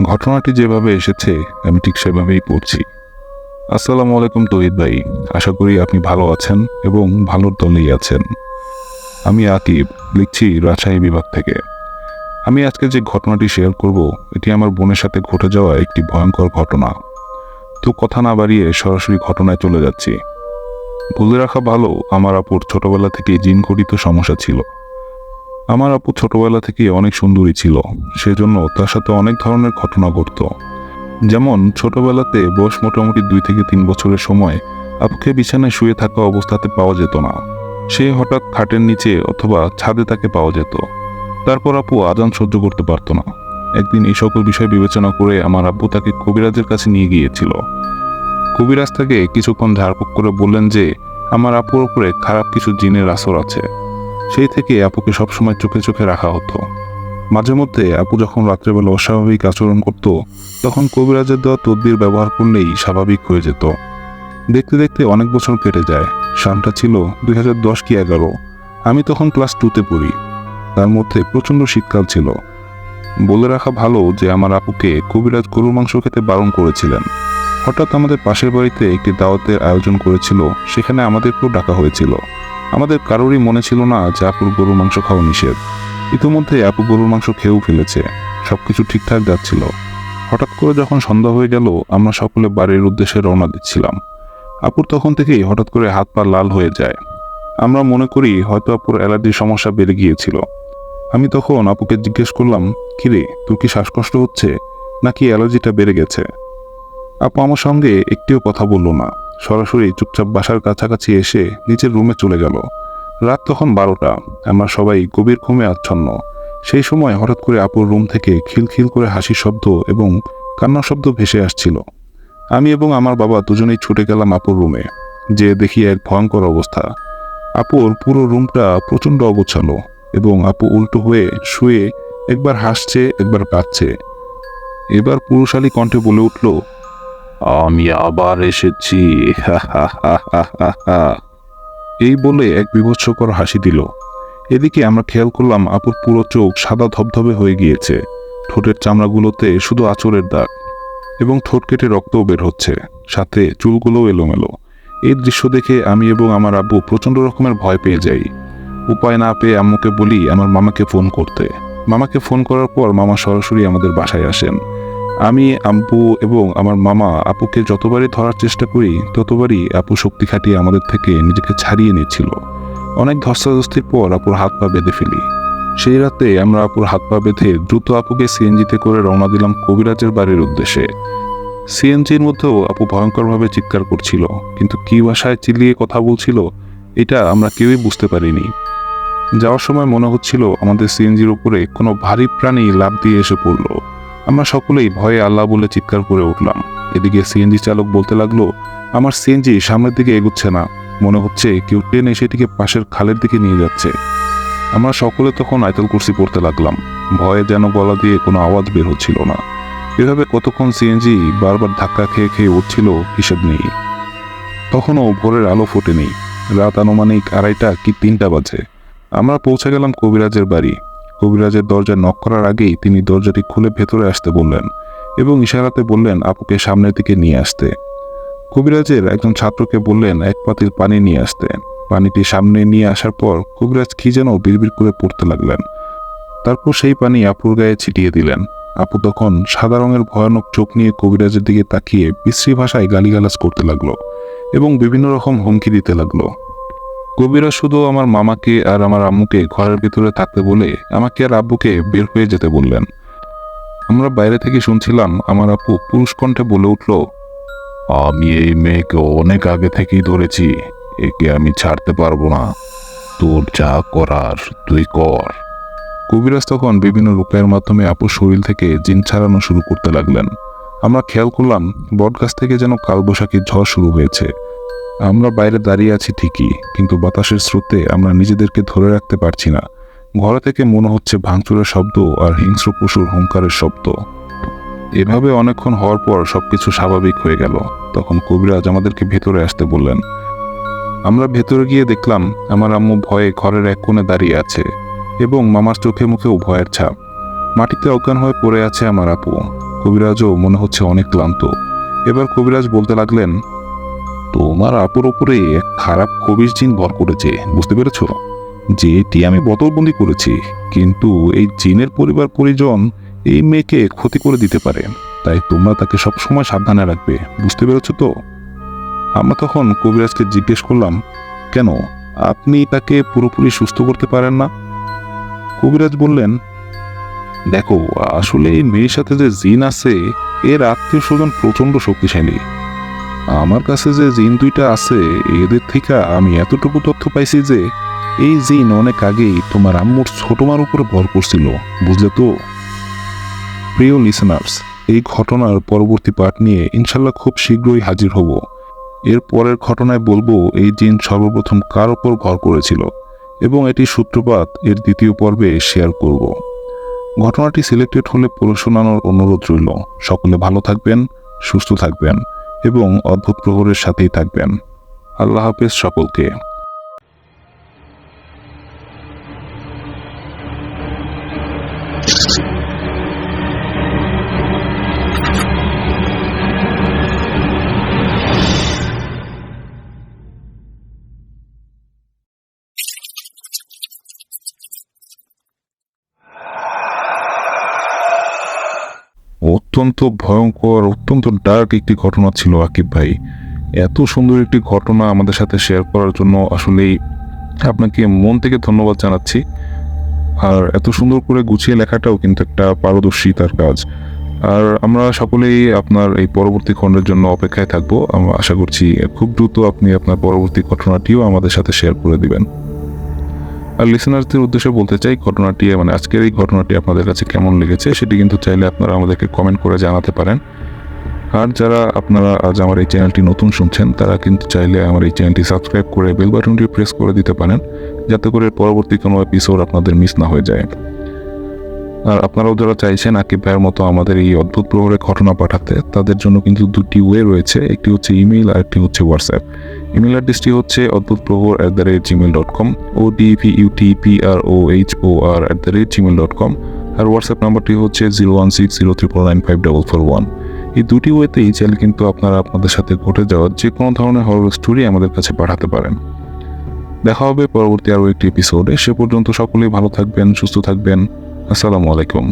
ঘটনাটি যেভাবে এসেছে আমি ঠিক সেভাবেই পড়ছি। আসসালামু আলাইকুম তৌহিদ ভাই, আশা করি আপনি ভালো আছেন এবং ভালোর দলেই আছেন। আমি আকিব, লিখছি রাজশাহী বিভাগ থেকে। আমি আজকে যে ঘটনাটি শেয়ার করব এটি আমার বোনের সাথে ঘটে যাওয়া একটি ভয়ঙ্কর ঘটনা। তো কথা না বাড়িয়ে সরাসরি ঘটনায় চলে যাচ্ছি। বলে রাখা ভালো, আমার আপুর ছোটবেলা থেকেই জিনঘটিত সমস্যা ছিল। আমার আপু ছোটবেলা থেকেই অনেক সুন্দরী ছিল, সেজন্য তার সাথে অনেক ধরনের ঘটনা ঘটতো। যেমন ছোটবেলাতে বয়স মোটামুটি 2 থেকে 3 বছরের সময় আপুকে বিছানায় শুয়ে থাকা অবস্থাতে পাওয়া যেত না। সে হঠাৎ খাটের নিচে অথবা ছাদে তাকে পাওয়া যেত। তারপর আপু আজান সহ্য করতে পারত না। একদিন এই সকল বিষয় বিবেচনা করে আমার আব্বু তাকে কবিরাজের কাছে নিয়ে গিয়েছিল। কবিরাজ তাকে কিছুক্ষণ ঝাড়ফুঁক করে বললেন যে আমার আপুর উপরে খারাপ কিছু জিনের আসর আছে। সেই থেকে আপুকে সবসময় চোখে চোখে রাখা হতো। মাঝে মধ্যে আপু যখন রাত্রেবেলা অস্বাভাবিক আচরণ করত, তখন কবিরাজের দেওয়া তদবির ব্যবহার করলেই স্বাভাবিক হয়ে যেত। দেখতে দেখতে অনেক বছর কেটে যায়। সালটা ছিল 2010 কি 11। আমি তখন ক্লাস 2তে পড়ি। তার মধ্যে প্রচণ্ড শীতকাল ছিল। বলে রাখা ভালো যে আমার আপুকে কবিরাজ গরুর মাংস খেতে বারণ করেছিলেন। হঠাৎ আমাদের পাশের বাড়িতে একটি দাওয়াতের আয়োজন করেছিল, সেখানে আমাদেরকেও ডাকা হয়েছিল। আমাদের কারোরই মনে ছিল না যে আপুর গরুর মাংস খাওয়া নিষেধ। ইতিমধ্যে আপু গরুর মাংস খেয়েও ফেলেছে। সবকিছু ঠিকঠাক যাচ্ছিল। হঠাৎ করে যখন সন্ধ্যা হয়ে গেল, আমরা সকলে বাড়ির উদ্দেশ্যে রওনা দিচ্ছিলাম। আপুর তখন থেকেই হঠাৎ করে হাত পা লাল হয়ে যায়। আমরা মনে করি হয়তো আপুর অ্যালার্জির সমস্যা বেড়ে গিয়েছিল। আমি তখন আপুকে জিজ্ঞেস করলাম, কিরে, তোর কি শ্বাসকষ্ট হচ্ছে নাকি অ্যালার্জিটা বেড়ে গেছে? আপু আমার সঙ্গে একটিও কথা বলল না। সরাসরি চুপচাপ বাসার কাছাকাছি এসে নিচের রুমে চলে গেল। রাত তখন 12টা। আমরা সবাই গভীর ঘুমে আচ্ছন্ন। সেই সময় হঠাৎ করে আপুর রুম থেকে খিলখিল করে হাসির শব্দ এবং কান্নার শব্দ ভেসে আসছিল। আমি এবং আমার বাবা দুজনেই ছুটে গেলাম আপুর রুমে। যে দেখি এক ভয়ঙ্কর অবস্থা। আপুর পুরো রুমটা প্রচণ্ড অগোছালো এবং আপু উল্টো হয়ে শুয়ে একবার হাসছে একবার কাঁদছে। এবার পুরুষালী কণ্ঠে বলে উঠল, আমি আবার এসেছি, হা হা হা হা হা হা। এই বলে এক বীভৎসকর হাসি দিল। এদিকে আমরা খেয়াল করলাম আপুর পুরো চোখ সাদা ধবধবে হয়ে গিয়েছে। ঠোঁটের চামড়াগুলোতে শুধু আঁচড়ের দাগ এবং ঠোঁট কেটে রক্তও বের হচ্ছে, সাথে চুলগুলোও এলোমেলো। এই দৃশ্য দেখে আমি এবং আমার আব্বু প্রচণ্ড রকমের ভয় পেয়ে যাই। উপায় না পেয়ে আম্মুকে বলি আমার মামাকে ফোন করতে। মামাকে ফোন করার পর মামা সরাসরি আমাদের বাসায় আসেন। আমি, আব্বু এবং আমার মামা আপুকে যতবারই ধরার চেষ্টা করি ততবারই আপু শক্তি খাটিয়ে আমাদের থেকে নিজেকে ছাড়িয়ে নিচ্ছিল। অনেক ধস্তাধস্তির পর আপুর হাত পা বেঁধে ফেলি। সেই রাতে আমরা আপুর হাত পা বেঁধে দ্রুত আপুকে সিএনজিতে করে রওনা দিলাম কবিরাজের বাড়ির উদ্দেশ্যে। সিএনজির মধ্যেও আপু ভয়ঙ্করভাবে চিৎকার করছিল, কিন্তু কি ভাষায় চিল্লিয়ে কথা বলছিল এটা আমরা কেউই বুঝতে পারিনি। যাওয়ার সময় মনে হচ্ছিল আমাদের সিএনজির উপরে কোনো ভারী প্রাণী লাফ দিয়ে এসে পড়ল। আমরা সকলেই ভয়ে আল্লাহ বলে চিৎকার করে উঠলাম। এদিকে সিএনজি চালক বলতে লাগলো, আমার সিএনজি সামনের দিকে এগুচ্ছে না, মনে হচ্ছে কেউ টেনে সেটিকে পাশের খালের দিকে নিয়ে যাচ্ছে। আমরা সকলে তখন আয়াতুল কুরসি পড়তে লাগলাম। ভয়ে যেন গলা দিয়ে কোনো আওয়াজ বের হচ্ছিল না। এভাবে কতক্ষণ সিএনজি বারবার ধাক্কা খেয়ে খেয়ে উঠছিল হিসেব নেই। তখনও ভোরের আলো ফোটেনি। রাত আনুমানিক 2:30 কি 3টা বাজে। আমরা পৌঁছে গেলাম কবিরাজের বাড়ি। কবিরাজের দরজা নক করার আগেই তিনি দরজাটি খুলে ভেতরে আসতে বললেন এবং ইশারাতে বললেন আপুকে সামনের দিকে নিয়ে আসতে। কবিরাজের একজন ছাত্রকে বললেন এক পাতিল পানি নিয়ে আসতে। পানিটি সামনে নিয়ে আসার পর কবিরাজ কি যেন বিড়বিড় করে পড়তে লাগলেন। তারপর সেই পানি আপুর গায়ে ছিটিয়ে দিলেন। আপু তখন সাদা রঙের ভয়ানক চোখ নিয়ে কবিরাজের দিকে তাকিয়ে বিশ্রী ভাষায় গালিগালাজ করতে লাগলো এবং বিভিন্ন রকম হুমকি দিতে লাগলো। কবিরাজ শুধু আমার মামাকে আর আমার আম্মুকে ঘরের ভিতরে থাকতে বলে আমাকে আর আব্বুকে বের হয়ে যেতে বললেন। আমরা বাইরে থেকে শুনছিলাম আমার আপু পুরুষ কণ্ঠে বলে উঠল, আমি এই মেয়েকে অনেক আগে থেকেই ধরেছি, একে আমি ছাড়তে পারবো না, তোর যা করার তুই কর। কবিরাজ তখন বিভিন্ন উপায়ের মাধ্যমে আপুর শরীর থেকে জিন ছাড়ানো শুরু করতে লাগলেন। আমরা খেয়াল করলাম বটগাছ থেকে যেন কালবৈশাখী ঝড় শুরু হয়েছে। আমরা বাইরে দাঁড়িয়ে আছি ঠিকই, কিন্তু বাতাসের স্রোতে আমরা নিজেদেরকে ধরে রাখতে পারছি না। ঘরে থেকে মনে হচ্ছে ভাঙচুরের শব্দ আর হিংস্র পশুর হুঙ্কারের শব্দ। এভাবে অনেকক্ষণ হওয়ার পর সবকিছু স্বাভাবিক হয়ে গেল। তখন কবিরাজ আমাদেরকে ভেতরে আসতে বললেন। আমরা ভেতরে গিয়ে দেখলাম আমার আম্মু ভয়ে ঘরের এক কোণে দাঁড়িয়ে আছে এবং মামার চোখে মুখেও ভয়ের ছাপ। মাটিতে অজ্ঞান হয়ে পড়ে আছে আমার আপু। কবিরাজও মনে হচ্ছে অনেক ক্লান্ত। এবার কবিরাজ বলতে লাগলেন, তোমার আপুর ওপরে এক খারাপ খবিশ জিন ভর করেছে, বুঝতে পেরেছ? যেটি আমি বোতলবন্দি করেছি, কিন্তু এই জিনের পরিবার পরিজন এই মেয়েকে ক্ষতি করে দিতে পারে, তাই তোমরা তাকে সবসময় সাবধানে রাখবে, বুঝতে পেরেছ তো? আমরা তখন কবিরাজকে জিজ্ঞেস করলাম, কেন আপনি তাকে পুরোপুরি সুস্থ করতে পারেন না? কবিরাজ বললেন, দেখো, আসলে এই মেয়ের সাথে যে জিন আছে এর আত্মীয় স্বজন প্রচন্ড শক্তিশালী। আমার কাছে যে জিন দুইটা আছে এদের থেকে আমি এতটুকু তথ্য পাইছি যে এই জিন অনেক আগেই তোমার আম্মুর ছোট মার উপরে ভর করছিল, বুঝলে তো? প্রিয় লিসেনার্স, এই ঘটনার পরবর্তী পার্ট নিয়ে ইনশাল্লাহ খুব শীঘ্রই হাজির হব। এর পরের ঘটনায় বলবো এই জিন সর্বপ্রথম কার ওপর ভর করেছিল এবং এটি সূত্রপাত এর দ্বিতীয় পর্বে শেয়ার করব। ঘটনাটি সিলেক্টেড হলে পড়ে শোনানোর অনুরোধ রইল। সকলে ভালো থাকবেন, সুস্থ থাকবেন এবং অদ্ভুত প্রহরের সাথেই থাকবেন। আল্লাহ হাফেজ সকলকে। অত্যন্ত ভয়ঙ্কর, অত্যন্ত ডার্ক একটি ঘটনা ছিল আকিব ভাই। এত সুন্দর একটি ঘটনা আমাদের সাথে শেয়ার করার জন্য আসলেই আপনাকে মন থেকে ধন্যবাদ জানাচ্ছি। আর এত সুন্দর করে গুছিয়ে লেখাটাও কিন্তু একটা পারদর্শিতার কাজ। আর আমরা সকলেই আপনার এই পরবর্তী খণ্ডের জন্য অপেক্ষায় থাকবো। আমরা আশা করছি খুব দ্রুত আপনি আপনার পরবর্তী ঘটনাটিও আমাদের সাথে শেয়ার করে দিবেন। আর লিসেনারদের উদ্দেশ্যে বলতে চাই, ঘটনাটি মানে আজকের এই ঘটনাটি আপনাদের কাছে কেমন লেগেছে সেটি কিন্তু চাইলে আপনারা আমাদেরকে কমেন্ট করে জানাতে পারেন। আর যারা আপনারা আজ আমার এই চ্যানেলটি নতুন শুনছেন তারা কিন্তু চাইলে আমার এই চ্যানেলটি সাবস্ক্রাইব করে বেল বাটনটি প্রেস করে দিতে পারেন, যাতে করে পরবর্তী কোনো এপিসোড আপনাদের মিস না হয়ে যায়। আর আপনারাও যারা চাইছেন আকিব ভাইয়ের মতো আমাদের এই অদ্ভুত প্রহরে ঘটনা পাঠাতে, তাদের জন্য কিন্তু দুটি ওয়ে রয়েছে, একটি হচ্ছে ইমেইল আর একটি হচ্ছে হোয়াটসঅ্যাপ। ইমেল অ্যাড্রেসটি হচ্ছে odbhutprohor@gmail.com, odbhutprohor@gmail.com, আর হোয়াটসঅ্যাপ নাম্বারটি হচ্ছে 01603495441। এই দুটি ওয়েতেই চাইলে কিন্তু আপনারা আপনাদের সাথে ঘটে যাওয়া যে কোনো ধরনের হরর স্টোরি আমাদের কাছে পাঠাতে পারেন। দেখা হবে পরবর্তী আরও একটি এপিসোডে। সে পর্যন্ত সকলেই ভালো থাকবেন, সুস্থ থাকবেন। আসসালামু আলাইকুম।